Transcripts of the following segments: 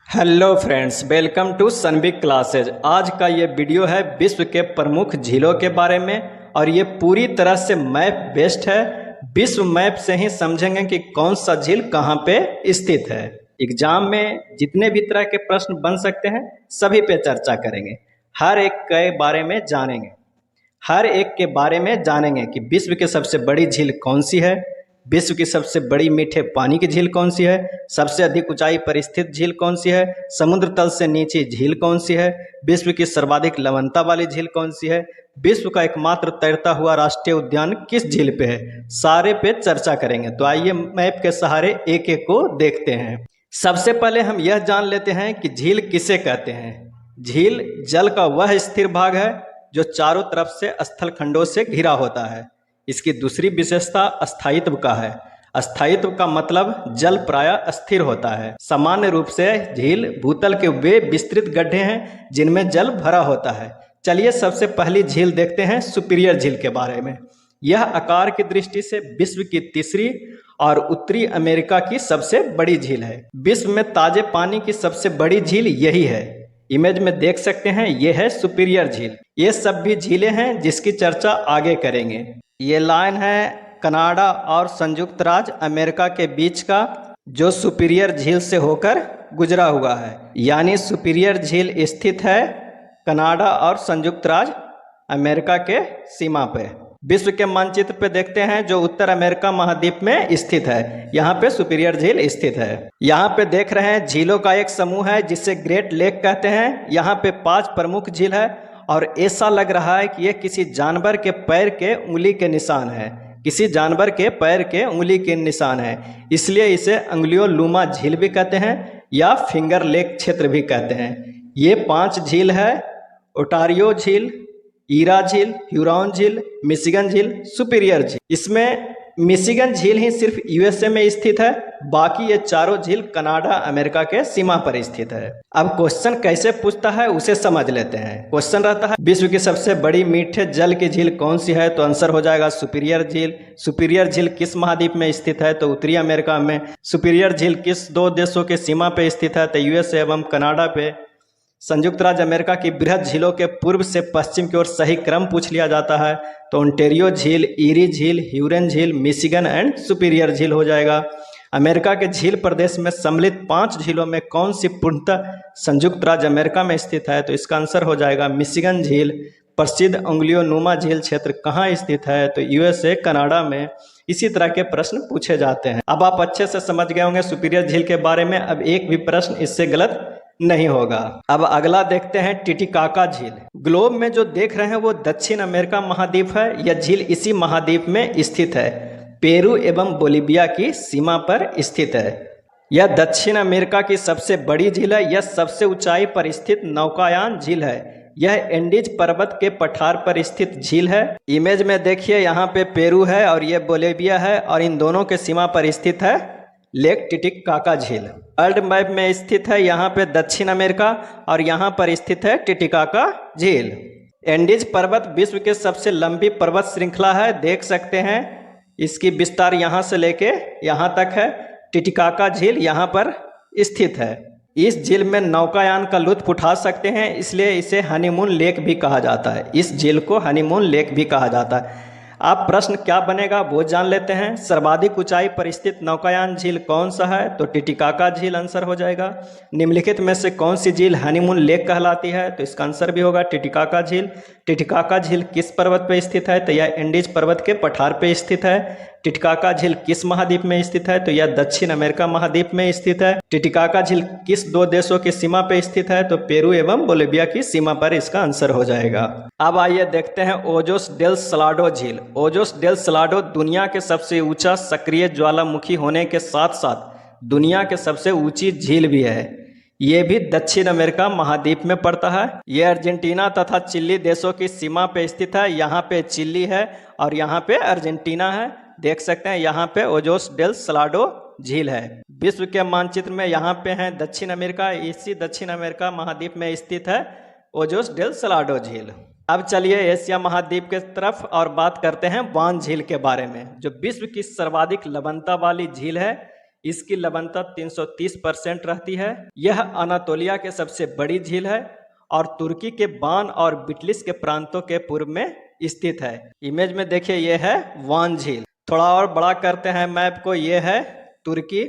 Hello friends, welcome to Sunbig classes. आज का ये वीडियो है विश्व के प्रमुख झीलों के बारे में और ये पूरी तरह से मैप बेस्ड है। विश्व मैप से ही समझेंगे कि कौन सा झील कहाँ पे स्थित है। एग्जाम में जितने भी तरह के प्रश्न बन सकते हैं सभी पे चर्चा करेंगे। हर एक के बारे में जानेंगे कि विश्व की सबसे बड़ी झील कौन सी है, विश्व की सबसे बड़ी मीठे पानी की झील कौन सी है, सबसे अधिक ऊंचाई पर स्थित झील कौन सी है, समुद्र तल से नीचे झील कौन सी है, विश्व की सर्वाधिक लवणता वाली झील कौन सी है, विश्व का एकमात्र तैरता हुआ राष्ट्रीय उद्यान किस झील पे है। सारे पे चर्चा करेंगे। तो आइए मैप के सहारे एक एक को देखते हैं। सबसे पहले हम यह जान लेते हैं कि झील किसे कहते हैं। झील जल का वह स्थिर भाग है जो चारों तरफ से स्थल खंडों से घिरा होता है। इसकी दूसरी विशेषता स्थायित्व का है। स्थायित्व का मतलब जल प्रायः स्थिर होता है। सामान्य रूप से झील भूतल के वे विस्तृत गड्ढे हैं जिनमें जल भरा होता है। चलिए सबसे पहली झील देखते हैं सुपीरियर झील के बारे में। यह आकार की दृष्टि से विश्व की तीसरी और उत्तरी अमेरिका की सबसे बड़ी झील है। विश्व में ताजे पानी की सबसे बड़ी झील यही है। इमेज में देख सकते हैं, यह है सुपीरियर झील। ये सब भी झीलें हैं जिसकी चर्चा आगे करेंगे। ये लाइन है कनाडा और संयुक्त राज्य अमेरिका के बीच का, जो सुपीरियर झील से होकर गुजरा हुआ है। यानी सुपीरियर झील स्थित है कनाडा और संयुक्त राज्य अमेरिका के सीमा पे। विश्व के मानचित्र पे देखते हैं जो उत्तर अमेरिका महाद्वीप में स्थित है। यहाँ पे सुपीरियर झील स्थित है। यहाँ पे देख रहे हैं झीलों का एक समूह है जिसे ग्रेट लेक कहते हैं। यहाँ पे 5 प्रमुख झील है और ऐसा लग रहा है कि ये किसी जानवर के पैर के उंगली के निशान है। किसी जानवर के पैर के उंगली के निशान है, इसलिए इसे अंगुलियों लुमा झील भी कहते हैं या फिंगर लेक क्षेत्र भी कहते हैं। ये 5 झील है: ओटारियो झील, ईरा झील, ह्यूरॉन झील, मिशिगन झील, सुपीरियर झील। इसमें मिशिगन झील ही सिर्फ यूएसए में स्थित है, बाकी ये चारों झील कनाडा अमेरिका के सीमा पर स्थित है। अब क्वेश्चन कैसे पूछता है उसे समझ लेते हैं। क्वेश्चन रहता है विश्व की सबसे बड़ी मीठे जल की झील कौन सी है, तो आंसर हो जाएगा सुपीरियर झील। सुपीरियर झील किस महाद्वीप में स्थित है, तो उत्तरी अमेरिका में। सुपीरियर झील किस 2 देशों के सीमा पे स्थित है, तो यूएसए एवं कनाडा पे। संयुक्त राज्य अमेरिका की बृहद झीलों के पूर्व से पश्चिम की ओर सही क्रम पूछ लिया जाता है, तो ओंटेरियो झील, ईरी झील, ह्यूरन झील, मिशिगन एंड सुपीरियर झील हो जाएगा। अमेरिका के झील प्रदेश में सम्मिलित 5 झीलों में कौन सी पूर्णतः संयुक्त राज्य अमेरिका में स्थित है, तो इसका आंसर हो जाएगा मिशिगन झील। प्रसिद्ध उंगलियों नुमा झील क्षेत्र कहाँ स्थित है, तो यूएसए कनाडा में। इसी तरह के प्रश्न पूछे जाते हैं। अब आप अच्छे से समझ गए होंगे सुपीरियर झील के बारे में। अब एक भी प्रश्न इससे गलत नहीं होगा। अब अगला देखते हैं टिटिकाका झील। ग्लोब में जो देख रहे हैं वो दक्षिण अमेरिका महाद्वीप है। यह झील इसी महाद्वीप में स्थित है, पेरू एवं बोलिविया की सीमा पर स्थित है। यह दक्षिण अमेरिका की सबसे बड़ी झील है। यह सबसे ऊंचाई पर स्थित नौकायान झील है। यह एंडीज पर्वत के पठार पर स्थित झील है। इमेज में देखिए, यहाँ पे पेरू है और ये बोलिविया है और इन दोनों के सीमा पर स्थित है लेक टिटिकाका झील। वर्ल्ड मैप में स्थित है यहाँ पे दक्षिण अमेरिका और यहाँ पर स्थित है टिटिकाका झील। एंडीज पर्वत विश्व के सबसे लंबी पर्वत श्रृंखला है, देख सकते हैं। इसकी विस्तार यहाँ से लेके यहाँ तक है। टिटिकाका झील यहाँ पर स्थित है। इस झील में नौकायान का लुत्फ उठा सकते हैं, इसलिए इसे हनीमून लेक भी कहा जाता है। इस झील को हनीमून लेक भी कहा जाता है। आप प्रश्न क्या बनेगा वो जान लेते हैं। सर्वाधिक ऊंचाई पर स्थित नौकायान झील कौन सा है, तो टिटिकाका झील आंसर हो जाएगा। निम्नलिखित में से कौन सी झील हनीमून लेक कहलाती है, तो इसका आंसर भी होगा टिटिकाका झील। टिटिकाका झील किस पर्वत पर स्थित है, तो यह एंडीज पर्वत के पठार पर स्थित है। टिटिकाका झील किस महाद्वीप में स्थित है, तो यह दक्षिण अमेरिका महाद्वीप में स्थित है। टिटिकाका झील किस 2 देशों की सीमा पर स्थित है, तो पेरू एवं बोलिविया की सीमा पर इसका आंसर हो जाएगा। अब आइए देखते हैं ओजोस डेल सलाडो झील। ओजोस डेल सलाडो दुनिया के सबसे ऊंचा सक्रिय ज्वालामुखी होने के साथ साथ दुनिया के सबसे ऊंची झील भी है। ये भी दक्षिण अमेरिका महाद्वीप में पड़ता है। ये अर्जेंटीना तथा चिली देशों की सीमा पे स्थित है। यहाँ पे चिली है और यहाँ पे अर्जेंटीना है, देख सकते हैं। यहाँ पे ओजोस डेल सलाडो झील है। विश्व के मानचित्र में यहाँ पे है दक्षिण अमेरिका। इसी दक्षिण अमेरिका महाद्वीप में स्थित है ओजोस डेल सलाडो झील। अब चलिए एशिया महाद्वीप के तरफ और बात करते हैं वान झील के बारे में, जो विश्व की सर्वाधिक लवणता वाली झील है। इसकी लवणता 330% रहती है। यह अनातोलिया के सबसे बड़ी झील है और तुर्की के बान और बिटलिस के प्रांतों के पूर्व में स्थित है। इमेज में देखिए, यह है वान झील। थोड़ा और बड़ा करते हैं मैप को, यह है तुर्की,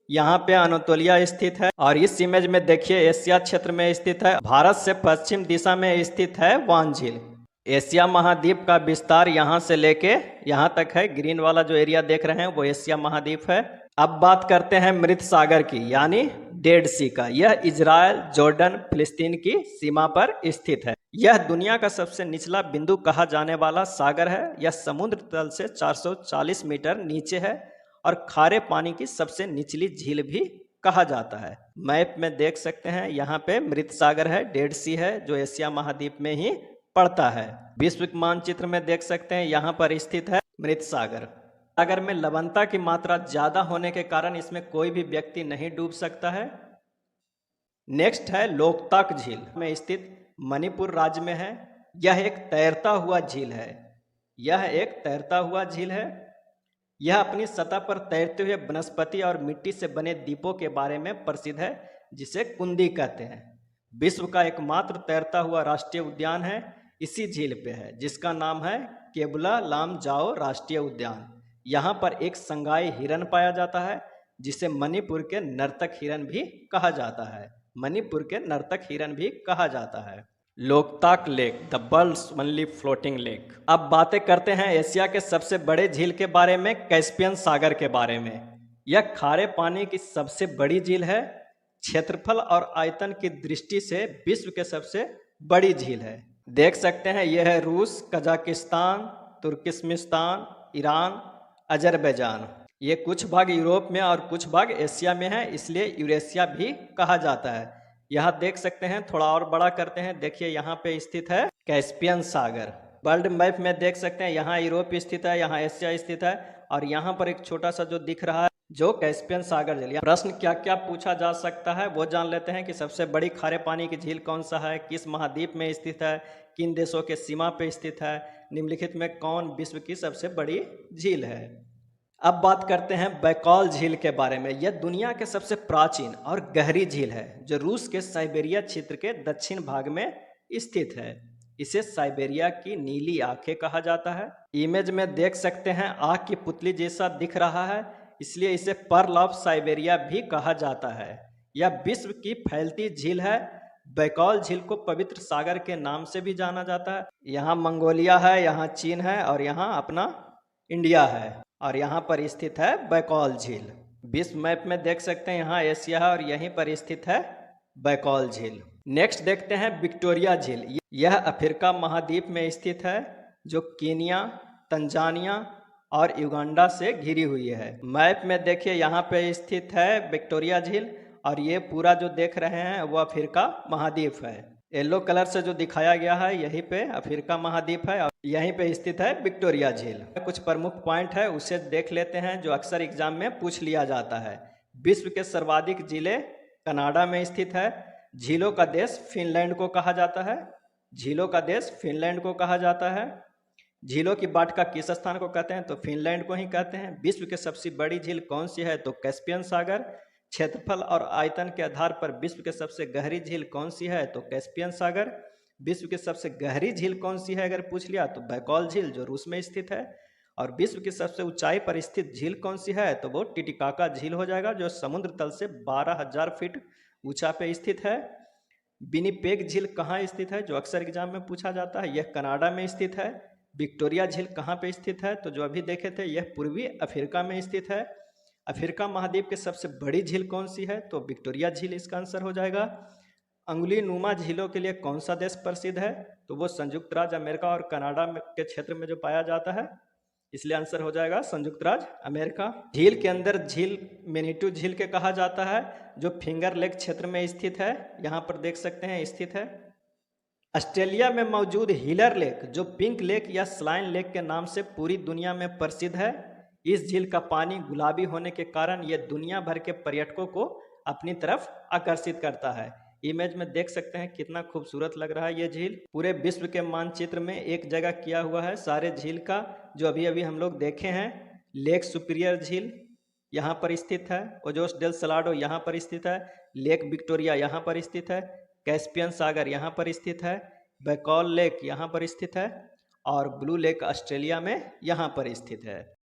यहाँ पे अनातोलिया स्थित है। और इस इमेज में देखिए एशिया क्षेत्र में स्थित है, भारत से पश्चिम दिशा में स्थित है वान झील। एशिया महाद्वीप का विस्तार यहाँ से लेके यहाँ तक है। ग्रीन वाला जो एरिया देख रहे हैं वो एशिया महाद्वीप है। अब बात करते हैं मृत सागर की, यानी डेड सी का। यह इजराइल, जॉर्डन, फिलिस्तीन की सीमा पर स्थित है। यह दुनिया का सबसे निचला बिंदु कहा जाने वाला सागर है। यह समुद्र तल से 440 मीटर नीचे है और खारे पानी की सबसे निचली झील भी कहा जाता है। मैप में देख सकते हैं, यहाँ पे मृत सागर है, डेड सी है, जो एशिया महाद्वीप में ही पड़ता है। विश्व मानचित्र में देख सकते हैं, यहाँ पर स्थित है मृत सागर। सागर में लवणता की मात्रा ज्यादा होने के कारण इसमें कोई भी व्यक्ति नहीं डूब सकता है। नेक्स्ट है लोकताक झील में स्थित, मणिपुर राज्य में है। यह एक तैरता हुआ झील है। यह एक तैरता हुआ झील है। यह अपनी सतह पर तैरते हुए वनस्पति और मिट्टी से बने द्वीपों के बारे में प्रसिद्ध है, जिसे कुंदी कहते हैं। विश्व का एकमात्र तैरता हुआ राष्ट्रीय उद्यान है इसी झील पे है, जिसका नाम है केबुला लामजाओ राष्ट्रीय उद्यान। यहाँ पर एक संगाई हिरन पाया जाता है, जिसे मणिपुर के नर्तक हिरन भी कहा जाता है। मणिपुर के नर्तक हिरन भी कहा जाता है। Loktak lake, the world's only floating lake. अब बातें करते हैं एशिया के सबसे बड़े झील के बारे में, कैस्पियन सागर के बारे में। यह खारे पानी की सबसे बड़ी झील है। क्षेत्रफल और आयतन की दृष्टि से विश्व के सबसे बड़ी झील है। देख सकते हैं, यह है रूस, कजाकिस्तान, तुर्कमेनिस्तान, ईरान, अजरबैजान। ये कुछ भाग यूरोप में और कुछ भाग एशिया में है, इसलिए यूरेशिया भी कहा जाता है। यहाँ देख सकते हैं, थोड़ा और बड़ा करते हैं, देखिए यहाँ पे स्थित है कैस्पियन सागर। वर्ल्ड मैप में देख सकते हैं, यहाँ यूरोप स्थित है, यहाँ एशिया स्थित है, और यहाँ पर एक छोटा सा जो दिख रहा है जो कैस्पियन सागर झील। प्रश्न क्या क्या पूछा जा सकता है वो जान लेते हैं कि सबसे बड़ी खारे पानी की झील कौन सा है, किस महाद्वीप में स्थित है, किन देशों के सीमा पे स्थित है, निम्नलिखित में कौन विश्व की सबसे बड़ी झील है। अब बात करते हैं बैकॉल झील के बारे में। यह दुनिया के सबसे प्राचीन और गहरी झील है, जो रूस के साइबेरिया क्षेत्र के दक्षिण भाग में स्थित है। इसे साइबेरिया की नीली आंखें कहा जाता है। इमेज में देख सकते हैं, आंख की पुतली जैसा दिख रहा है, इसलिए इसे पर्ल ऑफ साइबेरिया भी कहा जाता है। यह विश्व की फैलती झील है। बैकॉल झील को पवित्र सागर के नाम से भी जाना जाता है। यहाँ मंगोलिया है, यहाँ चीन है, और यहाँ अपना इंडिया है, और यहाँ पर स्थित है बैकॉल झील। विश्व मैप में देख सकते हैं, यहाँ एशिया है और यहीं पर स्थित है बैकॉल झील। नेक्स्ट देखते हैं विक्टोरिया झील। यह अफ्रीका महाद्वीप में स्थित है, जो केनिया, तंजानिया और युगांडा से घिरी हुई है। मैप में देखिए, यहाँ पे स्थित है विक्टोरिया झील, और ये पूरा जो देख रहे हैं वो अफ्रीका महाद्वीप है। येलो कलर से जो दिखाया गया है, यहीं पे अफ्रीका महाद्वीप है और यहीं पे स्थित है विक्टोरिया झील। कुछ प्रमुख पॉइंट है उसे देख लेते हैं, जो अक्सर एग्जाम में पूछ लिया जाता है। विश्व के सर्वाधिक झीलें कनाडा में स्थित है। झीलों का देश फिनलैंड को कहा जाता है। झीलों का देश फिनलैंड को कहा जाता है। झीलों की बाटका किस स्थान को कहते हैं, तो फिनलैंड को ही कहते हैं। विश्व की सबसे बड़ी झील कौन सी है, तो कैस्पियन सागर। क्षेत्रफल और आयतन के आधार पर विश्व की सबसे गहरी झील कौन सी है, तो कैस्पियन सागर। विश्व की सबसे गहरी झील कौन सी है अगर पूछ लिया, तो बैकॉल झील, जो रूस में स्थित है। और विश्व की सबसे ऊंचाई पर स्थित झील कौन सी है, तो वो टिटिकाका झील हो जाएगा, जो समुद्र तल से 12,000 फीट ऊंचा पे स्थित है। विनिपेग झील कहाँ स्थित है, जो अक्सर एग्जाम में पूछा जाता है, यह कनाडा में स्थित है। विक्टोरिया झील कहाँ पे स्थित है, तो जो अभी देखे थे यह पूर्वी अफ्रीका में स्थित है। अफ्रीका महाद्वीप की सबसे बड़ी झील कौन सी है, तो विक्टोरिया झील इसका आंसर हो जाएगा। अंगुली नुमा झीलों के लिए कौन सा देश प्रसिद्ध है, तो वो संयुक्त राज्य अमेरिका और कनाडा के क्षेत्र में जो पाया जाता है, इसलिए आंसर हो जाएगा संयुक्त राज्य अमेरिका। झील के अंदर झील मेनीटू झील के कहा जाता है, जो फिंगर लेक क्षेत्र में स्थित है। यहाँ पर देख सकते हैं स्थित है। ऑस्ट्रेलिया में मौजूद हीलर लेक, जो पिंक लेक या स्लाइन लेक के नाम से पूरी दुनिया में प्रसिद्ध है। इस झील का पानी गुलाबी होने के कारण यह दुनिया भर के पर्यटकों को अपनी तरफ आकर्षित करता है। इमेज में देख सकते हैं कितना खूबसूरत लग रहा है ये झील। पूरे विश्व के मानचित्र में एक जगह किया हुआ है सारे झील का, जो अभी अभी हम लोग देखे हैं, लेक सुपीरियर झील। यहाँ पर स्थित है। ओजोस डेल सलाडो यहाँ पर स्थित है। लेक विक्टोरिया यहाँ पर स्थित है। कैस्पियन सागर यहाँ पर स्थित है। बैकॉल लेक यहाँ पर स्थित है और ब्लू लेक ऑस्ट्रेलिया में यहाँ पर स्थित है।